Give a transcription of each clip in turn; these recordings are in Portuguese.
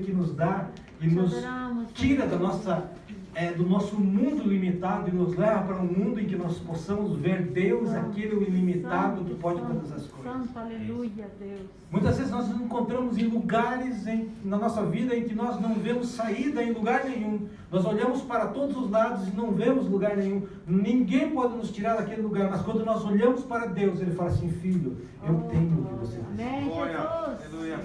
que nos dá e nos tira da nossa, do nosso mundo limitado e nos leva para um mundo em que nós possamos ver Deus, aquele ilimitado que pode todas as coisas. Santo, aleluia, Deus. Muitas vezes nós nos encontramos em lugares na nossa vida em que nós não vemos saída em lugar nenhum. Nós olhamos para todos os lados e não vemos lugar nenhum. Ninguém pode nos tirar daquele lugar, mas quando nós olhamos para Deus, Ele fala assim: filho, eu tenho o que você precisa. Amém, Glória. Jesus. Aleluia.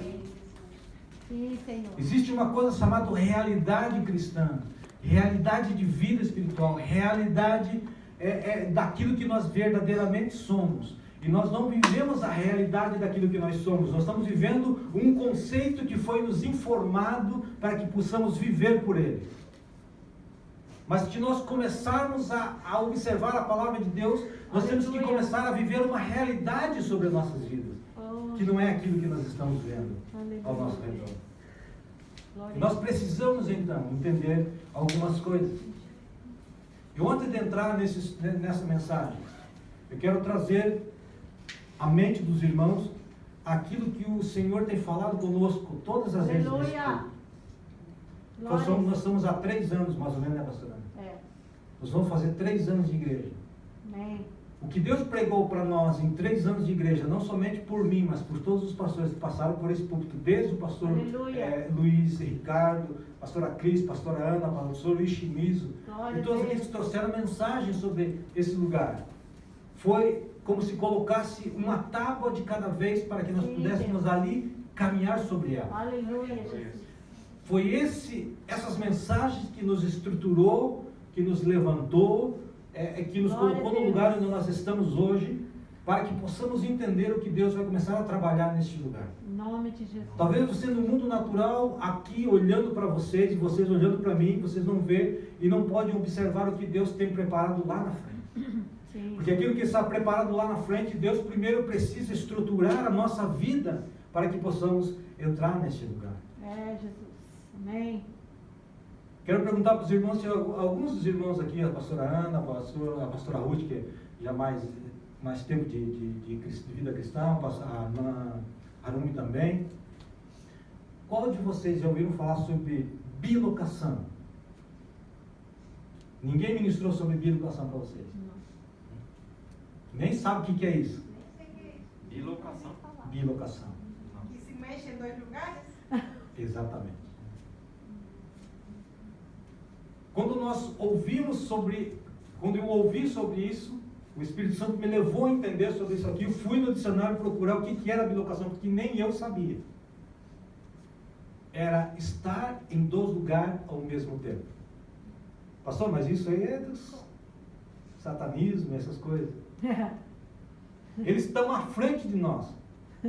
Sim, Senhor. Existe uma coisa chamada realidade cristã, realidade de vida espiritual, realidade daquilo que nós verdadeiramente somos. E nós não vivemos a realidade daquilo que nós somos. Nós estamos vivendo um conceito que foi nos informado para que possamos viver por ele. Mas se nós começarmos a observar a palavra de Deus, nós temos que começar a viver uma realidade sobre as nossas vidas, que não é aquilo que nós estamos vendo ao nosso redor. Nós precisamos então entender algumas coisas. E antes de entrar nessa mensagem, eu quero trazer à mente dos irmãos aquilo que o Senhor tem falado conosco todas as vezes. Aleluia. Nós estamos há 3 anos, mais ou menos, né, pastora? Nós vamos fazer 3 anos de igreja. Amém. O que Deus pregou para nós em 3 anos de igreja, não somente por mim, mas por todos os pastores que passaram por esse púlpito, desde o pastor Luiz Ricardo, pastora Cris, pastora Ana, pastor Luiz Chimizo, e todos aqueles que trouxeram mensagem sobre esse lugar. Foi como se colocasse uma tábua de cada vez para que nós pudéssemos ali caminhar sobre ela. Aleluia, Jesus. Foi essas mensagens que nos estruturou, que nos levantou, que nos colocou no lugar onde nós estamos hoje, para que possamos entender o que Deus vai começar a trabalhar neste lugar. Em nome de Jesus. Talvez você no mundo natural, aqui olhando para vocês, e vocês olhando para mim, vocês não vê e não podem observar o que Deus tem preparado lá na frente. Sim. Porque aquilo que está preparado lá na frente, Deus primeiro precisa estruturar a nossa vida para que possamos entrar neste lugar. Jesus. Amém. Quero perguntar para os irmãos, se alguns dos irmãos aqui, a pastora Ana, a pastora Ruth, que já mais tempo de vida cristã, a Ana Harumi também. Qual de vocês já ouviram falar sobre bilocação? Ninguém ministrou sobre bilocação para vocês? Não. Nem sabe o que é isso? Bilocação. Bilocação. Que se mexe em 2 lugares? Exatamente. Quando eu ouvi sobre isso, o Espírito Santo me levou a entender sobre isso aqui. Eu fui no dicionário procurar o que era bilocação, porque nem eu sabia. Era estar em 2 lugares ao mesmo tempo. Pastor, mas isso aí é do satanismo, essas coisas. Eles estão à frente de nós,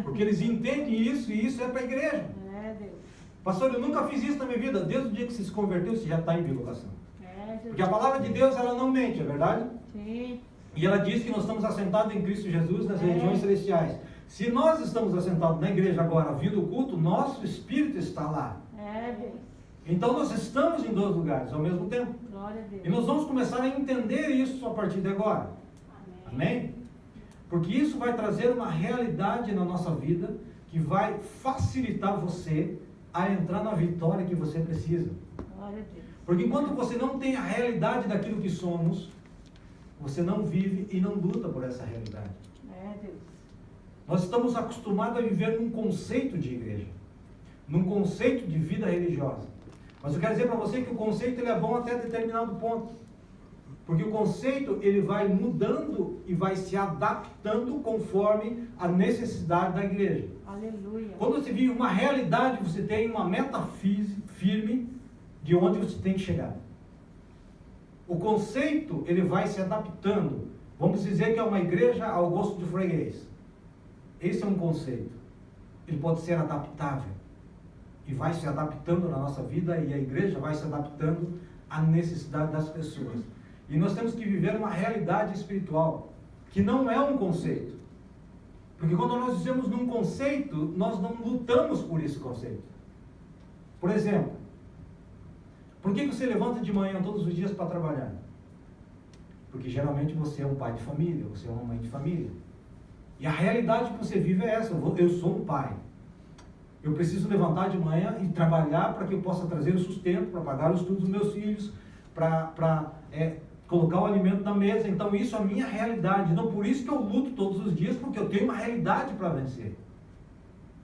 porque eles entendem isso e isso é para a igreja. Deus. Pastor, eu nunca fiz isso na minha vida. Desde o dia que você se converteu, você já está em bilocação. Jesus. Porque a palavra de Deus, ela não mente, é verdade? Sim. E ela diz que nós estamos assentados em Cristo Jesus nas regiões celestiais. Se nós estamos assentados na igreja agora, vindo o culto, nosso espírito está lá. Deus. Então nós estamos em 2 lugares ao mesmo tempo. Glória a Deus. E nós vamos começar a entender isso a partir de agora. Amém? Porque isso vai trazer uma realidade na nossa vida que vai facilitar você a entrar na vitória que você precisa. Glória a Deus. Porque enquanto você não tem a realidade daquilo que somos, você não vive e não luta por essa realidade. Deus. Nós estamos acostumados a viver num conceito de igreja, num conceito de vida religiosa. Mas eu quero dizer para você que o conceito ele é bom até determinado ponto. Porque o conceito ele vai mudando e vai se adaptando conforme a necessidade da igreja. Aleluia. Quando você vive uma realidade, você tem uma meta firme de onde você tem que chegar. O conceito ele vai se adaptando. Vamos dizer que é uma igreja ao gosto de freguês. Esse é um conceito. Ele pode ser adaptável. E vai se adaptando na nossa vida e a igreja vai se adaptando à necessidade das pessoas. E nós temos que viver uma realidade espiritual, que não é um conceito. Porque quando nós dizemos num conceito, nós não lutamos por esse conceito. Por exemplo, por que você levanta de manhã todos os dias para trabalhar? Porque geralmente você é um pai de família, você é uma mãe de família. E a realidade que você vive é essa. Eu sou um pai. Eu preciso levantar de manhã e trabalhar para que eu possa trazer o sustento, para pagar os estudos dos meus filhos, para colocar o alimento na mesa. Então isso é a minha realidade. Então por isso que eu luto todos os dias, porque eu tenho uma realidade para vencer.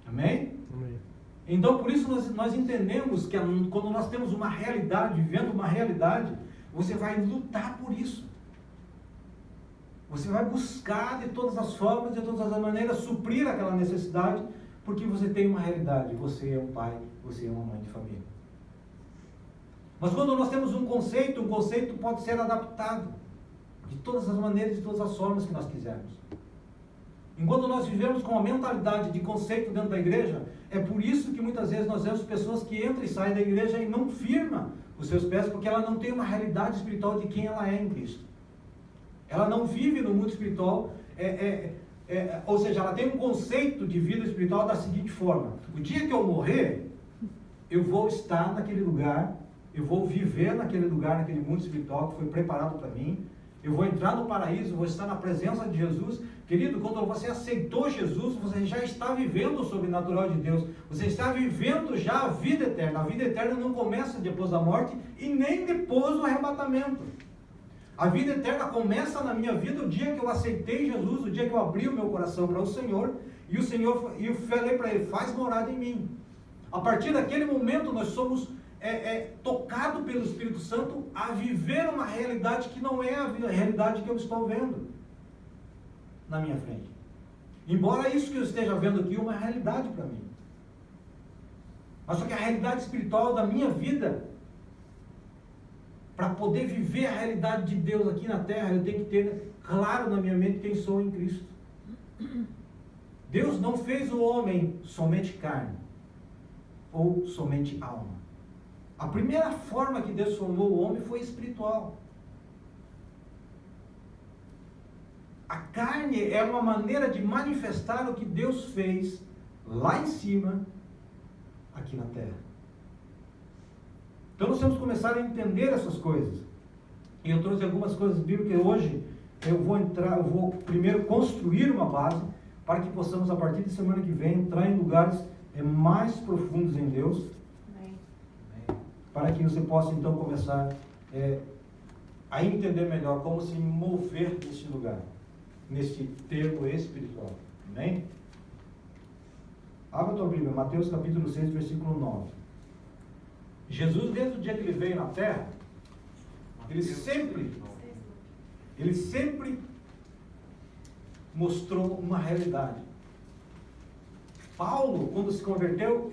Amém? Amém. Então por isso nós entendemos que quando nós temos uma realidade, vivendo uma realidade, você vai lutar por isso. Você vai buscar de todas as formas, de todas as maneiras, suprir aquela necessidade, porque você tem uma realidade. Você é um pai, você é uma mãe de família. Mas quando nós temos um conceito pode ser adaptado de todas as maneiras, de todas as formas que nós quisermos. Enquanto nós vivemos com a mentalidade de conceito dentro da igreja, é por isso que muitas vezes nós vemos pessoas que entram e saem da igreja e não firmam os seus pés, porque ela não tem uma realidade espiritual de quem ela é em Cristo. Ela não vive no mundo espiritual, ou seja, ela tem um conceito de vida espiritual da seguinte forma: o dia que eu morrer, eu vou estar naquele lugar, eu vou viver naquele lugar, naquele mundo espiritual que foi preparado para mim, eu vou entrar no paraíso, vou estar na presença de Jesus. Querido, quando você aceitou Jesus, você já está vivendo o sobrenatural de Deus, você está vivendo já a vida eterna. A vida eterna não começa depois da morte e nem depois do arrebatamento. A vida eterna começa na minha vida o dia que eu aceitei Jesus, o dia que eu abri o meu coração para o Senhor, e eu falei para Ele: faz morada em mim. A partir daquele momento nós somos tocados pelo Espírito Santo a viver uma realidade que não é a realidade que eu estou vendo na minha frente. Embora isso que eu esteja vendo aqui é uma realidade para mim. Mas só que a realidade espiritual da minha vida, para poder viver a realidade de Deus aqui na terra, eu tenho que ter claro na minha mente quem sou em Cristo. Deus não fez o homem somente carne ou somente alma. A primeira forma que Deus formou o homem foi espiritual. A carne é uma maneira de manifestar o que Deus fez lá em cima, aqui na terra. Então nós temos que começar a entender essas coisas. E eu trouxe algumas coisas bíblicas. Hoje eu vou primeiro construir uma base para que possamos, a partir de semana que vem, entrar em lugares mais profundos em Deus. Amém. Para que você possa então começar a entender melhor como se mover neste lugar, neste termo espiritual. Amém? Abra a tua Bíblia, Mateus capítulo 6, versículo 9. Jesus, desde o dia que ele veio na terra, ele sempre mostrou uma realidade. Paulo, quando se converteu,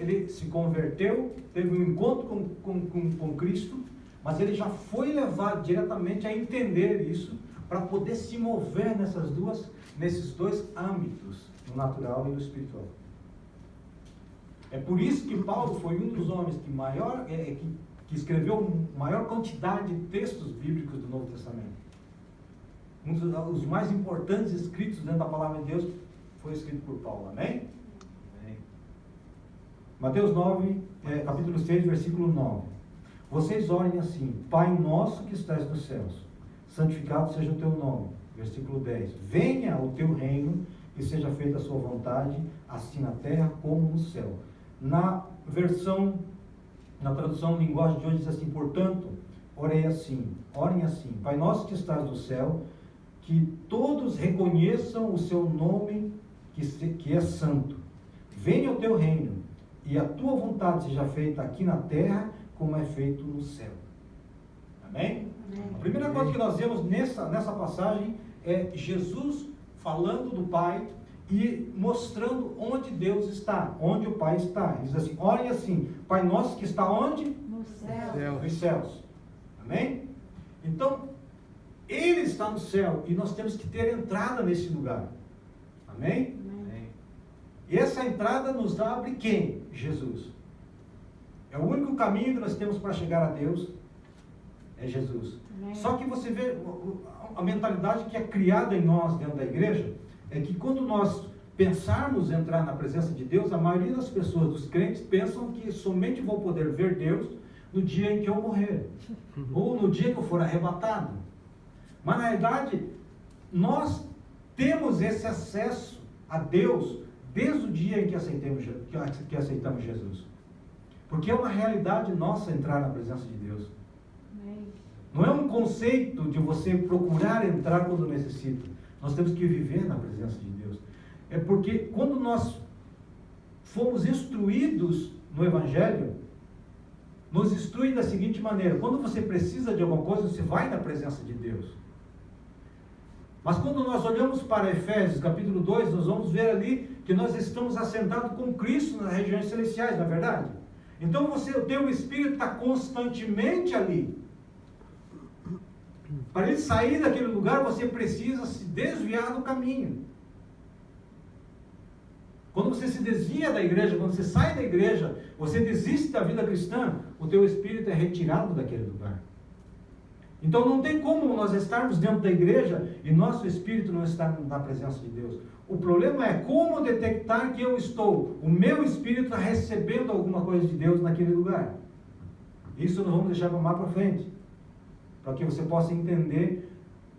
teve um encontro com Cristo, mas ele já foi levado diretamente a entender isso, para poder se mover nesses dois âmbitos, no natural e no espiritual. É por isso que Paulo foi um dos homens que escreveu a maior quantidade de textos bíblicos do Novo Testamento. Um dos mais importantes escritos dentro da palavra de Deus foi escrito por Paulo. Amém? Amém. Mateus 9, capítulo 6, versículo 9. Vocês orem assim: Pai nosso que estás nos céus, santificado seja o teu nome. Versículo 10. Venha o teu reino e seja feita a sua vontade, assim na terra como no céu. Na tradução linguagem de hoje diz assim: portanto, orem assim: Pai nosso que estás no céu, que todos reconheçam o seu nome, que é santo. Venha o teu reino, e a tua vontade seja feita aqui na terra, como é feito no céu. Amém? Amém. A primeira coisa que nós vemos nessa passagem é Jesus falando do Pai e mostrando onde Deus está, onde o Pai está. Ele diz assim: orem assim: Pai nosso que está onde? No céu. Nos céus. Amém? Então, Ele está no céu e nós temos que ter entrada nesse lugar. Amém? Amém. E essa entrada nos abre quem? Jesus. É o único caminho que nós temos para chegar a Deus, é Jesus. Amém. Só que você vê a mentalidade que é criada em nós dentro da igreja, é que quando nós pensarmos entrar na presença de Deus, a maioria das pessoas, dos crentes, pensam que somente vou poder ver Deus no dia em que eu morrer, ou no dia que eu for arrebatado. Mas na realidade, nós temos esse acesso a Deus desde o dia em que aceitamos Jesus. Porque é uma realidade nossa entrar na presença de Deus. Amém. Não é um conceito de você procurar entrar quando necessita. Nós temos que viver na presença de Deus. É porque quando nós fomos instruídos no Evangelho, nos instrui da seguinte maneira: quando você precisa de alguma coisa, você vai na presença de Deus. Mas quando nós olhamos para Efésios capítulo 2, nós vamos ver ali que nós estamos assentados com Cristo nas regiões celestiais, não é verdade? Então o teu espírito está constantemente ali. Para ele sair daquele lugar, você precisa se desviar do caminho. Quando você se desvia da igreja, quando você sai da igreja, você desiste da vida cristã, o teu espírito é retirado daquele lugar. Então não tem como nós estarmos dentro da igreja e nosso espírito não estar na presença de Deus. O problema é como detectar que o meu espírito está recebendo alguma coisa de Deus naquele lugar. Isso nós vamos deixar mais para frente, para que você possa entender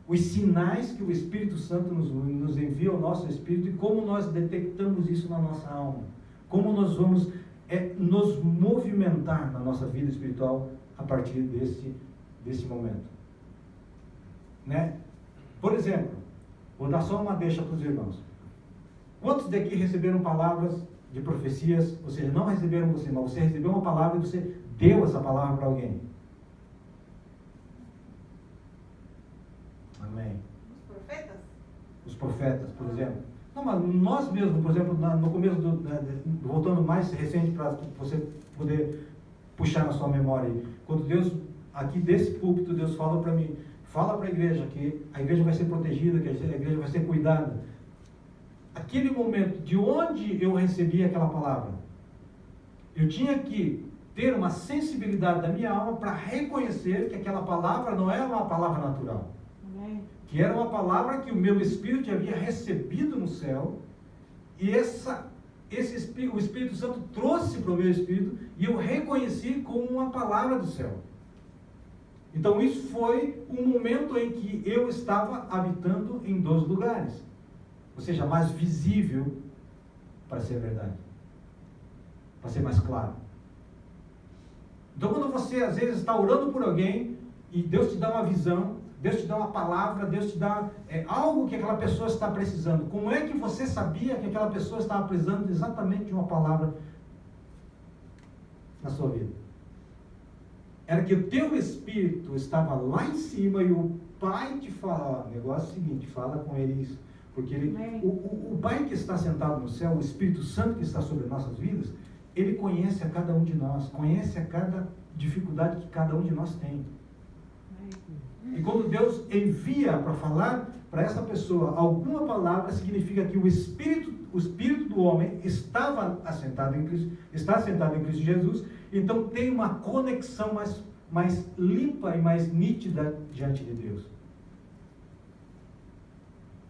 os sinais que o Espírito Santo nos envia ao nosso espírito e como nós detectamos isso na nossa alma. Como nós vamos nos movimentar na nossa vida espiritual a partir desse momento. Né? Por exemplo, vou dar só uma deixa para os irmãos. Quantos daqui receberam palavras de profecias? Ou seja, não receberam você, mas você recebeu uma palavra e você deu essa palavra para alguém. Amém. Os profetas? Os profetas, por exemplo. Não, mas nós mesmos, por exemplo, no começo, voltando mais recente para você poder puxar na sua memória. Quando Deus, aqui desse púlpito, Deus fala para mim, fala para a igreja que a igreja vai ser protegida, que a igreja vai ser cuidada. Aquele momento de onde eu recebi aquela palavra, eu tinha que ter uma sensibilidade da minha alma para reconhecer que aquela palavra não era uma palavra natural. Amém. Que era uma palavra que o meu espírito havia recebido no céu, e o Espírito Santo trouxe para o meu espírito, e eu reconheci como uma palavra do céu. Então isso foi um momento em que eu estava habitando em 2 lugares, ou seja, mais visível, para ser verdade, para ser mais claro. Então quando você às vezes está orando por alguém, e Deus te dá uma visão, Deus te dá uma palavra, Deus te dá algo que aquela pessoa está precisando. Como é que você sabia que aquela pessoa estava precisando exatamente de uma palavra na sua vida? Era que o teu espírito estava lá em cima e o Pai te fala, o negócio é o seguinte, fala com ele isso. Porque o Pai que está sentado no céu, o Espírito Santo que está sobre nossas vidas, ele conhece a cada um de nós, conhece a cada dificuldade que cada um de nós tem. E quando Deus envia para falar para essa pessoa alguma palavra, significa que o espírito do homem está assentado em Cristo Jesus, então tem uma conexão mais limpa e mais nítida diante de Deus.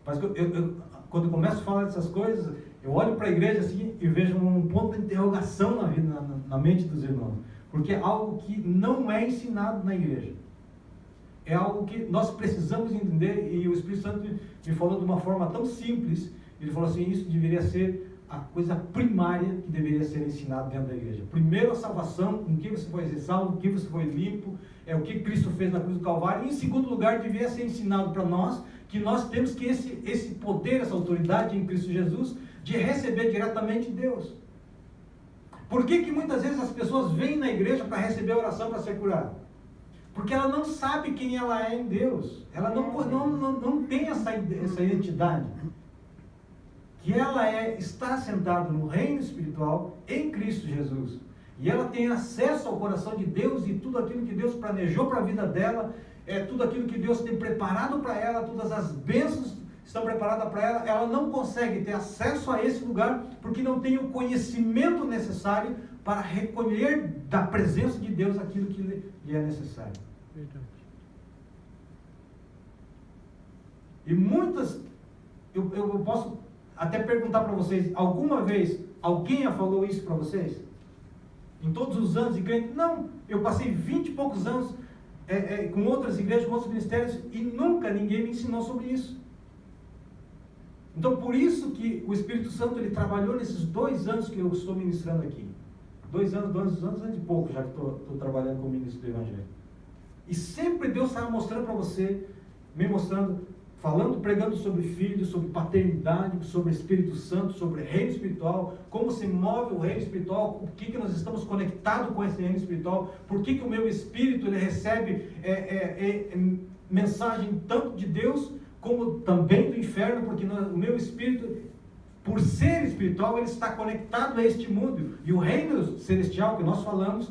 Mas quando eu começo a falar dessas coisas, eu olho para a igreja assim e vejo um ponto de interrogação na mente dos irmãos, porque é algo que não é ensinado na igreja. É algo que nós precisamos entender, e o Espírito Santo me falou de uma forma tão simples. Ele falou assim: isso deveria ser a coisa primária que deveria ser ensinado dentro da igreja. Primeiro a salvação, com que você foi salvo, com que você foi limpo, o que Cristo fez na cruz do Calvário. E em segundo lugar, deveria ser ensinado para nós que nós temos que esse poder, essa autoridade em Cristo Jesus, de receber diretamente Deus. Por que muitas vezes as pessoas vêm na igreja para receber a oração para ser curado? Porque ela não sabe quem ela é em Deus. Ela não tem essa identidade. Que ela está sentada no reino espiritual em Cristo Jesus. E ela tem acesso ao coração de Deus e tudo aquilo que Deus planejou para a vida dela, tudo aquilo que Deus tem preparado para ela, todas as bênçãos estão preparadas para ela. Ela não consegue ter acesso a esse lugar porque não tem o conhecimento necessário para recolher da presença de Deus aquilo que lhe é necessário. Verdade. E muitas, eu posso até perguntar para vocês, alguma vez alguém já falou isso para vocês? Em todos os anos de crente? Não, eu passei 20 e poucos anos com outras igrejas, com outros ministérios, e nunca ninguém me ensinou sobre isso. Então, por isso que o Espírito Santo ele trabalhou nesses 2 anos que eu estou ministrando aqui. 2 anos e pouco já que estou trabalhando como ministro do Evangelho. E sempre Deus estava mostrando para você, me mostrando, falando, pregando sobre Filho, sobre paternidade, sobre Espírito Santo, sobre reino espiritual, como se move o reino espiritual, o que nós estamos conectados com esse reino espiritual, por que o meu espírito ele recebe mensagem tanto de Deus, como também do inferno, porque o meu espírito, por ser espiritual, ele está conectado a este mundo. E o reino celestial que nós falamos,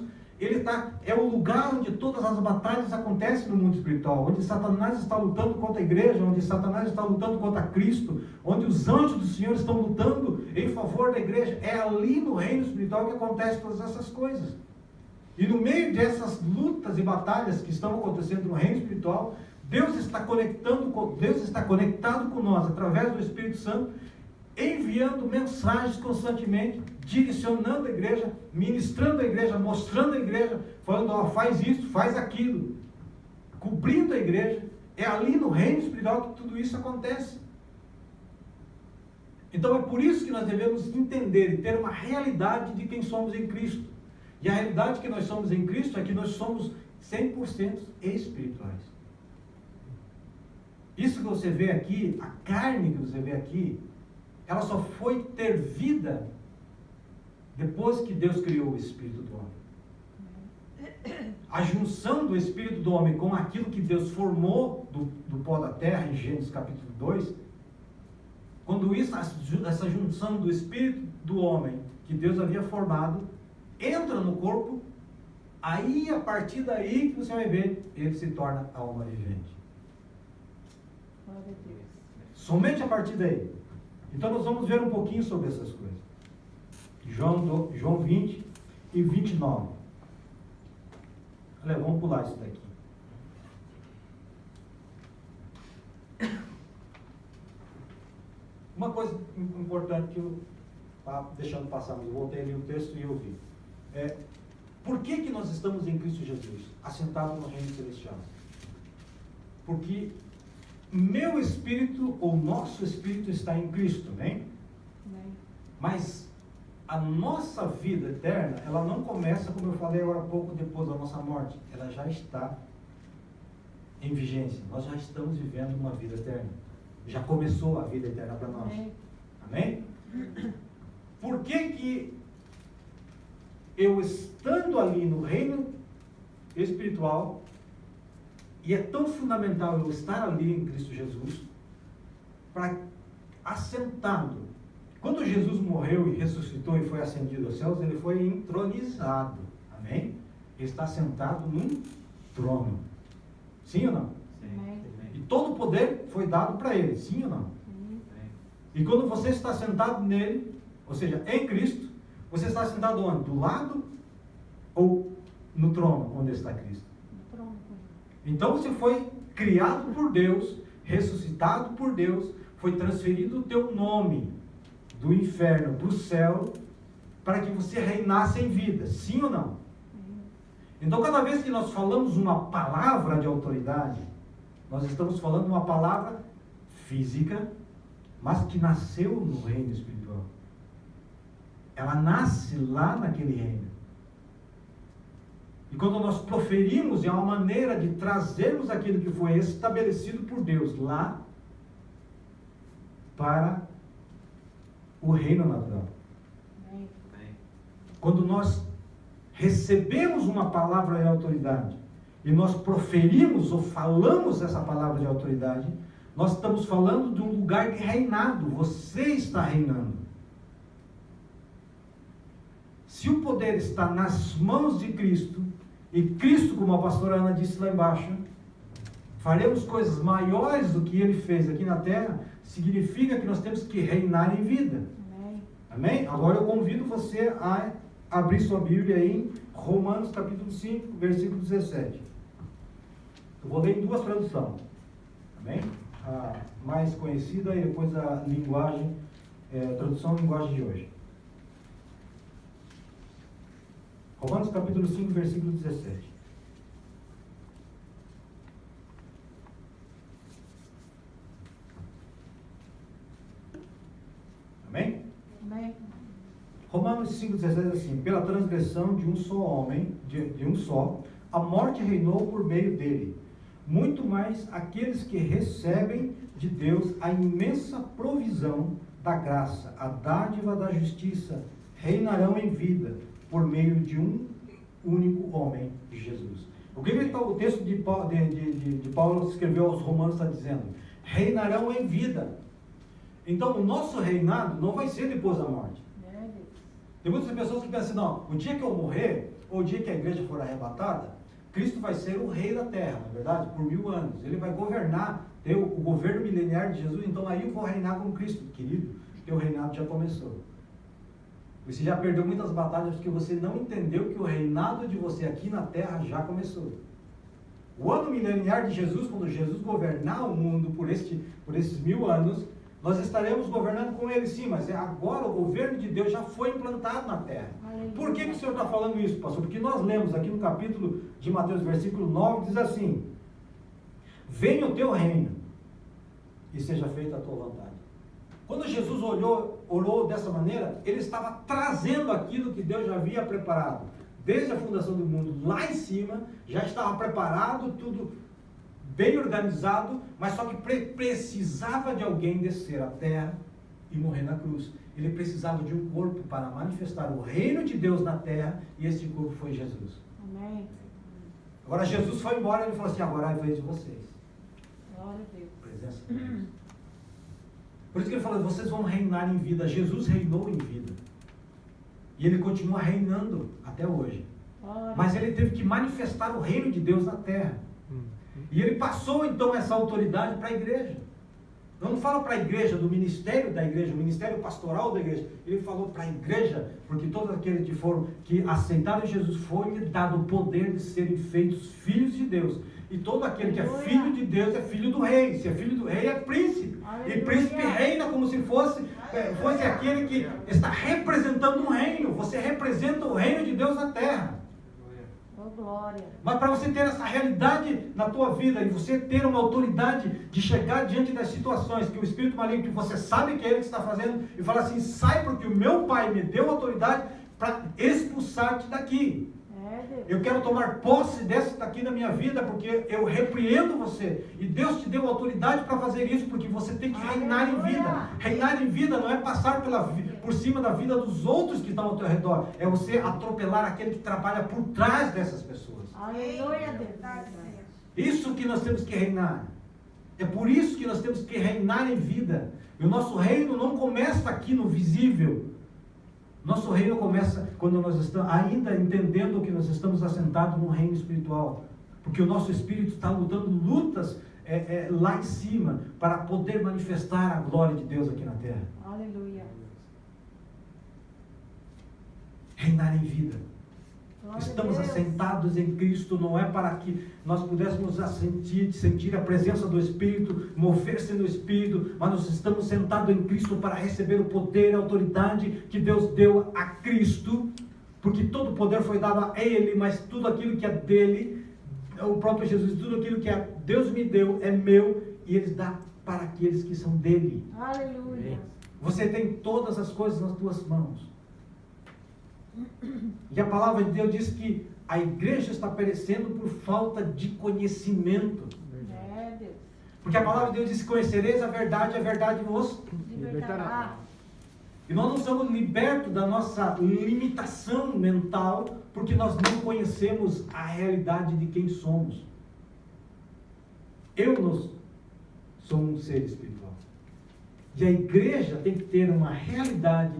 é o lugar onde todas as batalhas acontecem no mundo espiritual, onde Satanás está lutando contra a igreja, onde Satanás está lutando contra Cristo, onde os anjos do Senhor estão lutando em favor da igreja. É ali no reino espiritual que acontecem todas essas coisas. E no meio dessas lutas e batalhas que estão acontecendo no reino espiritual, Deus está conectado com nós através do Espírito Santo, enviando mensagens constantemente, direcionando a igreja, ministrando a igreja, mostrando a igreja, falando, ó, faz isso, faz aquilo, cobrindo a igreja. É ali no reino espiritual que tudo isso acontece. Então é por isso que nós devemos entender e ter uma realidade de quem somos em Cristo. E a realidade que nós somos em Cristo é que nós somos 100% espirituais. Isso que você vê aqui, a carne que você vê aqui, ela só foi ter vida depois que Deus criou o espírito do homem. A junção do espírito do homem com aquilo que Deus formou do pó da terra, em Gênesis capítulo 2, quando essa junção do espírito do homem que Deus havia formado entra no corpo, aí a partir daí que você vai ver, ele se torna alma vivente. Glória a Deus. Somente a partir daí. Então nós vamos ver um pouquinho sobre essas coisas. João 20 e 29. Olha, vamos pular isso daqui. Uma coisa importante que eu estava deixando passar, mas voltei ali o texto e eu vi. Por que nós estamos em Cristo Jesus, assentados no reino celestial? Porque meu espírito, ou nosso espírito, está em Cristo, né? Mas a nossa vida eterna, ela não começa, como eu falei agora há pouco, depois da nossa morte. Ela já está em vigência. Nós já estamos vivendo uma vida eterna. Já começou a vida eterna para nós. Amém? Por que eu, estando ali no reino espiritual, e é tão fundamental eu estar ali em Cristo Jesus, para assentado. Quando Jesus morreu e ressuscitou e foi ascendido aos céus, ele foi entronizado. Amém? Ele está sentado num trono. Sim ou não? Amém. E todo o poder foi dado para ele. Sim ou não? Sim. E quando você está sentado nele, ou seja, em Cristo, você está sentado onde? Do lado ou no trono onde está Cristo? No trono. Então você foi criado por Deus, ressuscitado por Deus, foi transferido o teu nome do inferno, do céu, para que você reinasse em vida. Sim ou não? Então cada vez que nós falamos uma palavra de autoridade, nós estamos falando uma palavra física, mas que nasceu no reino espiritual. Ela nasce lá naquele reino. E quando nós proferimos, é uma maneira de trazermos aquilo que foi estabelecido por Deus lá para o reino natural. Amém. Quando nós recebemos uma palavra de autoridade e nós proferimos ou falamos essa palavra de autoridade, nós estamos falando de um lugar de reinado. Você está reinando. Se o poder está nas mãos de Cristo, e Cristo, como a pastora Ana disse lá embaixo, faremos coisas maiores do que Ele fez aqui na terra, significa que nós temos que reinar em vida. Amém. Amém? Agora eu convido você a abrir sua Bíblia aí em Romanos capítulo 5, versículo 17. Eu vou ler em duas traduções. Amém? A mais conhecida e depois a linguagem, tradução e linguagem de hoje. Romanos capítulo 5, versículo 17. Romanos 5,16 assim: pela transgressão de um só homem, de um só, a morte reinou por meio dele. Muito mais aqueles que recebem de Deus a imensa provisão da graça, a dádiva da justiça, reinarão em vida por meio de um único homem, Jesus. O que o texto de Paulo escreveu aos Romanos está dizendo? Reinarão em vida. Então o nosso reinado não vai ser depois da morte. Tem muitas pessoas que pensam assim, não, o dia que eu morrer, ou o dia que a igreja for arrebatada, Cristo vai ser o rei da terra, na verdade, por 1000 anos. Ele vai governar, ter o governo mileniar de Jesus, então aí eu vou reinar com Cristo. Querido, teu reinado já começou. Você já perdeu muitas batalhas porque você não entendeu que o reinado de você aqui na terra já começou. O ano mileniar de Jesus, quando Jesus governar o mundo por esses 1000 anos, nós estaremos governando com ele sim, mas agora o governo de Deus já foi implantado na terra. Aleluia. Por que o Senhor está falando isso, pastor? Porque nós lemos aqui no capítulo de Mateus, versículo 9, diz assim: venha o teu reino e seja feita a tua vontade. Quando Jesus orou dessa maneira, ele estava trazendo aquilo que Deus já havia preparado. Desde a fundação do mundo, lá em cima, já estava preparado, tudo bem organizado, mas só que precisava de alguém descer à terra e morrer na cruz. Ele precisava de um corpo para manifestar o reino de Deus na terra, e esse corpo foi Jesus. Amém. Agora Jesus foi embora e ele falou assim: agora é a vez de vocês. Glória a Deus. Presença de Deus. Por isso que ele falou: vocês vão reinar em vida. Jesus reinou em vida. E ele continua reinando até hoje. Glória. Mas ele teve que manifestar o reino de Deus na terra. E ele passou então essa autoridade para a igreja. Eu não falo para a igreja do ministério da igreja, o ministério pastoral da igreja. Ele falou para a igreja, porque todos aqueles que aceitaram Jesus foi-lhe dado o poder de serem feitos filhos de Deus. E todo aquele que é filho de Deus é filho do rei. Se é filho do rei, é príncipe. Aleluia. E príncipe reina como se fosse aquele que está representando um reino. Você representa o reino de Deus na terra. Oh, glória. Mas para você ter essa realidade na tua vida e você ter uma autoridade de chegar diante das situações que o espírito maligno, que você sabe que é ele que está fazendo, e falar assim: sai, porque o meu pai me deu autoridade para expulsar-te daqui. Deus. Eu quero tomar posse dessa daqui na minha vida, porque eu repreendo você. E Deus te deu autoridade para fazer isso, porque você tem que reinar em vida. Reinar em vida não é passar por cima da vida dos outros que estão ao teu redor. É você atropelar aquele que trabalha por trás dessas pessoas. Aleluia, Deus. Isso que nós temos que reinar. É por isso que nós temos que reinar em vida. E o nosso reino não começa aqui no visível. Nosso reino começa quando nós estamos ainda entendendo que nós estamos assentados num reino espiritual. Porque o nosso espírito está lutando lutas lá em cima para poder manifestar a glória de Deus aqui na terra. Aleluia. Reinar em vida. Glória Estamos a Deus. assentados em Cristo, não é para que nós pudéssemos sentir a presença do Espírito, mover-se no Espírito, mas nós estamos sentados em Cristo para receber o poder e a autoridade que Deus deu a Cristo, porque todo o poder foi dado a Ele, mas tudo aquilo que é dele, o próprio Jesus, tudo aquilo que Deus me deu é meu, e Ele dá para aqueles que são dele. Aleluia. Você tem todas as coisas nas tuas mãos. E a palavra de Deus diz que a igreja está perecendo por falta de conhecimento. Deus. Porque a palavra de Deus diz: conhecereis a verdade vos. Libertará. E nós não somos libertos da nossa limitação mental, porque nós não conhecemos a realidade de quem somos. Eu sou um ser espiritual. E a igreja tem que ter uma realidade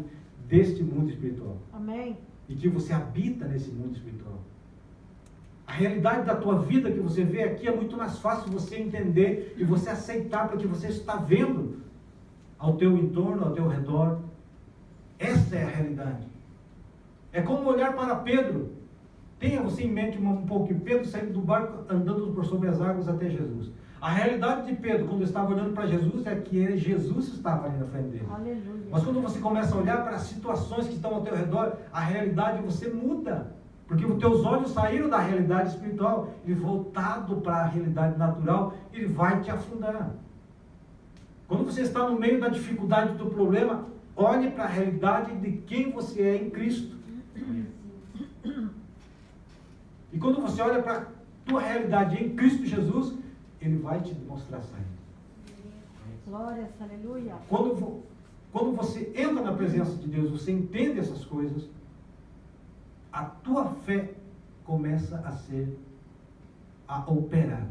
deste mundo espiritual. Amém. E que você habita nesse mundo espiritual. A realidade da tua vida que você vê aqui é muito mais fácil você entender e você aceitar, porque você está vendo ao teu entorno, ao teu redor. Essa é a realidade. É como olhar para Pedro. Tenha você em mente um pouco que Pedro saiu do barco andando por sobre as águas até Jesus. A realidade de Pedro, quando estava olhando para Jesus, é que Jesus estava ali na frente dele. Aleluia. Mas quando você começa a olhar para as situações que estão ao teu redor, a realidade você muda. Porque os teus olhos saíram da realidade espiritual e voltado para a realidade natural, ele vai te afundar. Quando você está no meio da dificuldade do problema, olhe para a realidade de quem você é em Cristo. E quando você olha para a tua realidade em Cristo Jesus, Ele vai te mostrar a saída. Glória, aleluia. Quando você entra na presença de Deus, você entende essas coisas, a tua fé começa a operar.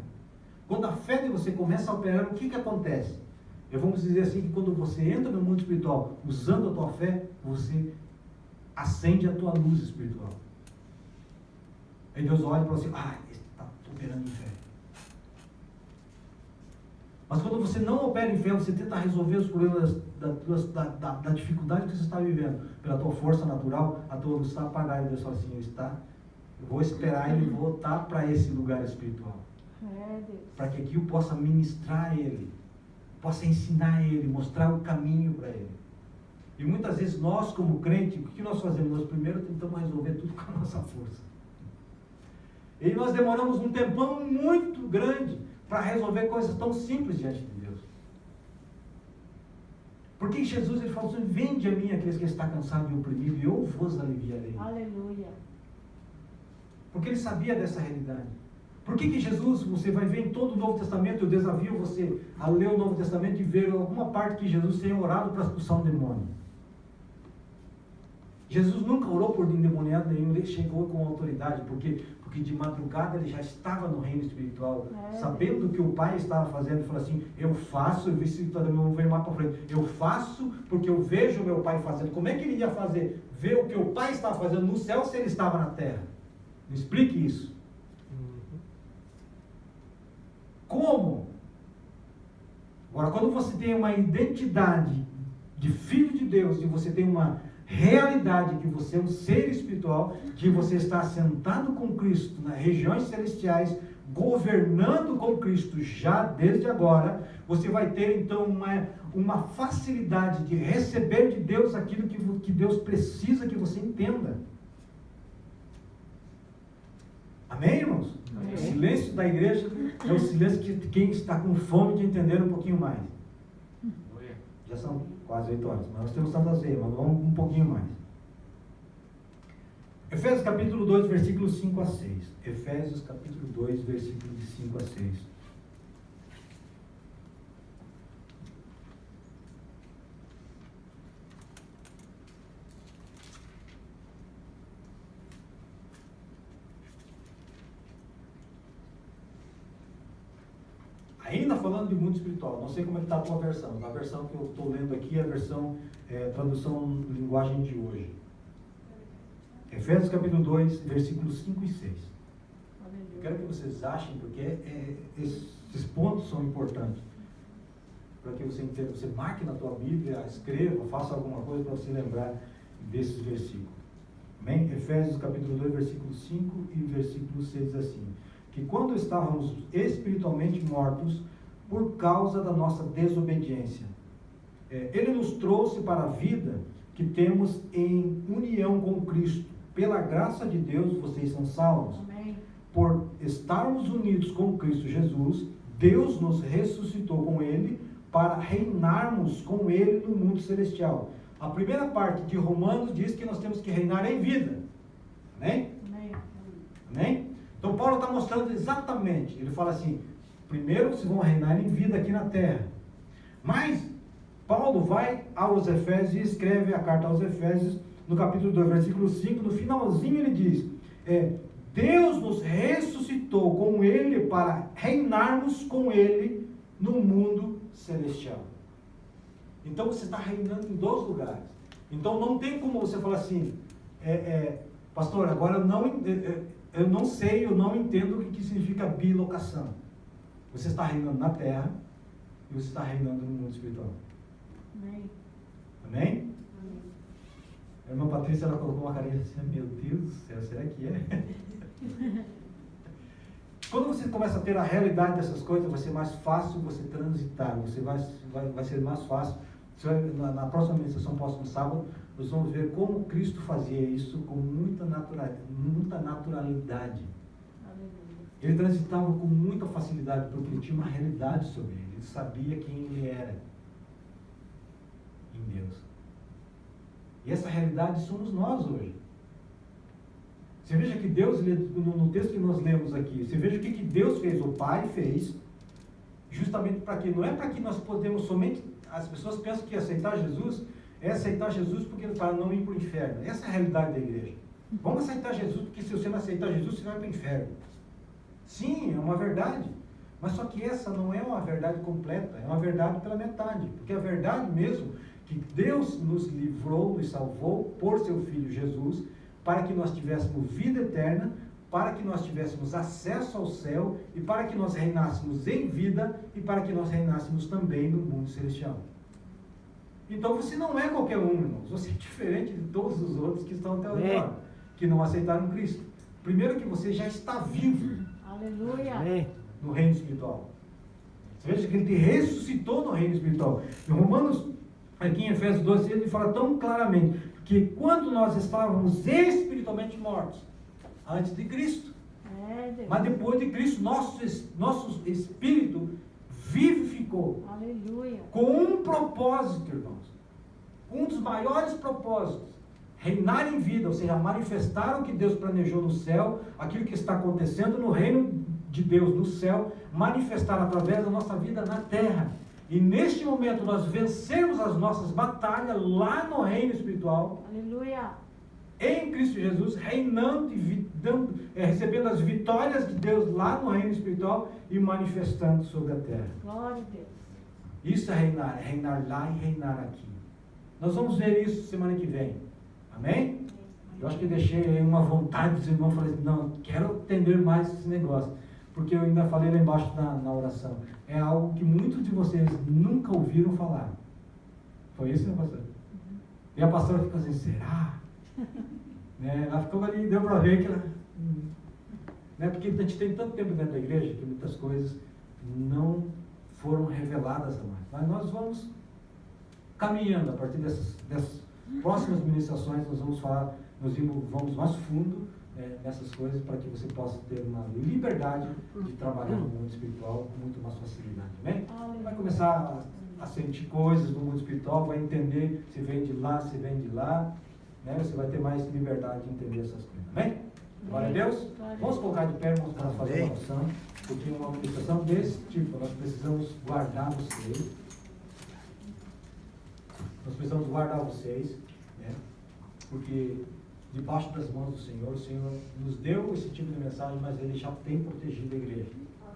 Quando a fé de você começa a operar, o que acontece? Vamos dizer assim, que quando você entra no mundo espiritual, usando a tua fé, você acende a tua luz espiritual. Aí Deus olha e fala assim, está operando em fé. Mas quando você não opera em fé, você tenta resolver os problemas da dificuldade que você está vivendo, pela tua força natural, a tua luz está apagada, e Deus fala assim, eu vou esperar ele voltar para esse lugar espiritual. Para que aqui eu possa ministrar ele, possa ensinar ele, mostrar o caminho para ele. E muitas vezes nós, como crente, o que nós fazemos? Nós primeiro tentamos resolver tudo com a nossa força. E nós demoramos um tempão muito grande para resolver coisas tão simples diante de Deus. Porque Jesus, ele falou assim, vinde a mim aqueles que estão cansados e oprimidos, e eu vos aliviarei. Aleluia. Porque ele sabia dessa realidade. Por que Jesus, você vai ver em todo o Novo Testamento, eu desafio você a ler o Novo Testamento e ver alguma parte que Jesus tenha orado para expulsar um demônio. Jesus nunca orou por endemoniado nenhum, ele chegou com autoridade, porque de madrugada ele já estava no reino espiritual, sabendo o que o Pai estava fazendo, ele falou assim, eu faço, eu vi se todo mundo veio mais para frente, eu faço porque eu vejo o meu Pai fazendo. Como é que ele ia fazer? Ver o que o Pai estava fazendo no céu se ele estava na terra? Me explique isso. Como? Agora, quando você tem uma identidade de filho de Deus, e você tem uma realidade que você é um ser espiritual, que você está sentado com Cristo nas regiões celestiais, governando com Cristo já desde agora, você vai ter então uma facilidade de receber de Deus aquilo que Deus precisa que você entenda. Amém, irmãos? Amém. O silêncio da igreja é o silêncio de quem está com fome de entender um pouquinho mais. Já são quase 8 horas, mas nós temos Santa Ceia, mas vamos um pouquinho mais. Efésios capítulo 2, versículos 5 a 6. Efésios capítulo 2, versículos de 5 a 6. Ainda falando de mundo espiritual, não sei como é que está a tua versão. A versão que eu estou lendo aqui é a versão, tradução linguagem de hoje. Efésios capítulo 2, versículos 5 e 6. Eu quero que vocês achem, porque esses pontos são importantes. Para que você entenda, você marque na tua Bíblia, escreva, faça alguma coisa para você lembrar desses versículos. Amém? Efésios capítulo 2, versículo 5 e versículo 6 assim. Que quando estávamos espiritualmente mortos por causa da nossa desobediência, Ele nos trouxe para a vida que temos em união com Cristo. Pela graça de Deus, vocês são salvos. Amém. Por estarmos unidos com Cristo Jesus, Deus nos ressuscitou com Ele para reinarmos com Ele no mundo celestial. A primeira parte de Romanos diz que nós temos que reinar em vida. Amém? Amém. Amém? Então Paulo está mostrando exatamente, ele fala assim, primeiro vocês vão reinar em vida aqui na terra. Mas Paulo vai aos Efésios e escreve a carta aos Efésios, no capítulo 2, versículo 5, no finalzinho ele diz, Deus nos ressuscitou com Ele para reinarmos com Ele no mundo celestial. Então você está reinando em 2 lugares. Então não tem como você falar assim, pastor, agora eu não sei, eu não entendo o que significa bilocação. Você está reinando na terra e você está reinando no mundo espiritual. Amém. Amém? A irmã Patrícia, ela colocou uma carinha assim, meu Deus do céu, será que é? Quando você começa a ter a realidade dessas coisas, vai ser mais fácil você transitar, vai ser mais fácil. Na próxima ministração, próximo sábado, nós vamos ver como Cristo fazia isso com muita naturalidade. Ele transitava com muita facilidade, porque ele tinha uma realidade sobre ele. Ele sabia quem ele era em Deus. E essa realidade somos nós hoje. Você veja que Deus, no texto que nós lemos aqui, você veja o que Deus fez, o Pai fez, justamente para que, não é para que nós podemos somente, as pessoas pensam que aceitar Jesus é aceitar Jesus porque para não ir para o inferno. Essa é a realidade da igreja. Vamos aceitar Jesus porque se você não aceitar Jesus, você vai para o inferno. Sim, é uma verdade. Mas só que essa não é uma verdade completa, é uma verdade pela metade. Porque a verdade mesmo, que Deus nos livrou, nos salvou por seu Filho Jesus, para que nós tivéssemos vida eterna, para que nós tivéssemos acesso ao céu, e para que nós reinássemos em vida, e para que nós reinássemos também no mundo celestial. Então você não é qualquer um, irmãos. Você é diferente de todos os outros que estão até agora, que não aceitaram Cristo. Primeiro que você já está vivo. Aleluia. No reino espiritual. Você veja que ele te ressuscitou no reino espiritual. Em Romanos, aqui em Efésios 12, ele fala tão claramente que quando nós estávamos espiritualmente mortos, antes de Cristo, mas depois de Cristo, nosso espírito vivificou. Aleluia. Com um propósito, irmãos. Um dos maiores propósitos. Reinar em vida, ou seja, manifestar o que Deus planejou no céu, aquilo que está acontecendo no reino de Deus no céu, manifestar através da nossa vida na terra. E neste momento nós vencermos as nossas batalhas lá no reino espiritual. Aleluia. Em Cristo Jesus, reinando e recebendo as vitórias de Deus lá no reino espiritual e manifestando sobre a terra. Glória a Deus. Isso é reinar lá e reinar aqui. Nós vamos ver isso semana que vem. Amém? Eu acho que deixei uma vontade dos irmãos, falei assim, não, quero entender mais esse negócio, porque eu ainda falei lá embaixo na oração, é algo que muitos de vocês nunca ouviram falar. Foi isso, né, pastor? E a pastora ficou assim, será? Ela ficou ali, deu para ver que ela... Porque a gente tem tanto tempo dentro da igreja que muitas coisas não foram reveladas a mais. Mas nós vamos caminhando a partir dessas próximas ministrações, nós vamos falar, vamos mais fundo nessas coisas para que você possa ter uma liberdade de trabalhar no mundo espiritual com muito mais facilidade. Amém? Vai começar a sentir coisas no mundo espiritual, vai entender se vem de lá, se vem de lá. Você vai ter mais liberdade de entender essas coisas. Amém? Glória a Deus. Vamos colocar de pé, vamos fazer uma oração. Porque uma ministração desse tipo, nós precisamos guardar vocês. Nós precisamos guardar vocês, porque debaixo das mãos do Senhor, o Senhor nos deu esse tipo de mensagem, mas Ele já tem protegido a igreja.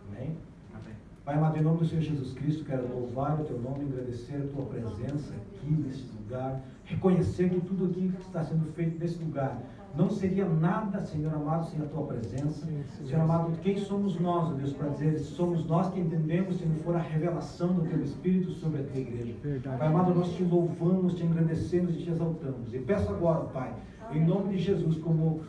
Amém? Amém. Pai amado, em nome do Senhor Jesus Cristo, quero louvar o Teu nome, agradecer a Tua presença aqui nesse lugar, reconhecer que tudo aquilo que está sendo feito nesse lugar não seria nada, Senhor amado, sem a Tua presença. Senhor amado, quem somos nós, ó Deus, para dizer, somos nós que entendemos se não for a revelação do Teu Espírito sobre a Tua igreja. Pai amado, nós Te louvamos, Te agradecemos e Te exaltamos. E peço agora, Pai, em nome de Jesus, como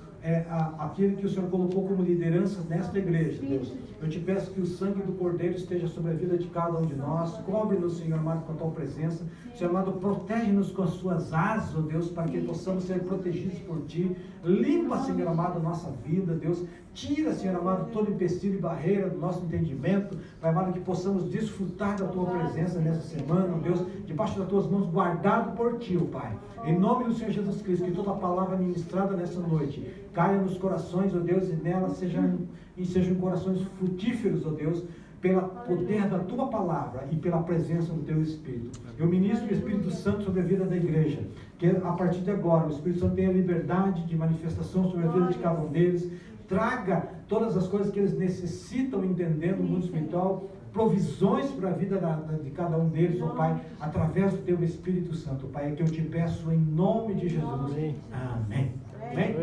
aquele que o Senhor colocou como liderança nesta igreja, Deus, eu Te peço que o sangue do Cordeiro esteja sobre a vida de cada um de nós, cobre-nos, Senhor amado, com a Tua presença, Senhor amado, protege-nos com as Suas asas, ó Deus, para que possamos ser protegidos por Ti, limpa, Senhor amado, a nossa vida, Deus, tira, Senhor amado, todo empecilho e barreira do nosso entendimento, Pai amado, que possamos desfrutar da Tua presença nessa semana, ó Deus, debaixo das Tuas mãos, guardado por Ti, ó Pai, em nome do Senhor Jesus Cristo, que toda a palavra ministrada nessa noite caia nos corações, ó Deus, e nelas sejam corações frutíferos, ó Deus, pelo poder da Tua palavra e pela presença do Teu Espírito. Eu ministro o Espírito Santo sobre a vida da igreja, que a partir de agora o Espírito Santo tenha liberdade de manifestação sobre a vida de cada um deles, traga todas as coisas que eles necessitam entender no mundo espiritual, provisões para a vida de cada um deles, ó Pai, através do Teu Espírito Santo, Pai, é que eu Te peço em nome de Jesus. Amém. Amém?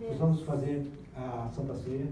Nós vamos fazer a Santa Ceia.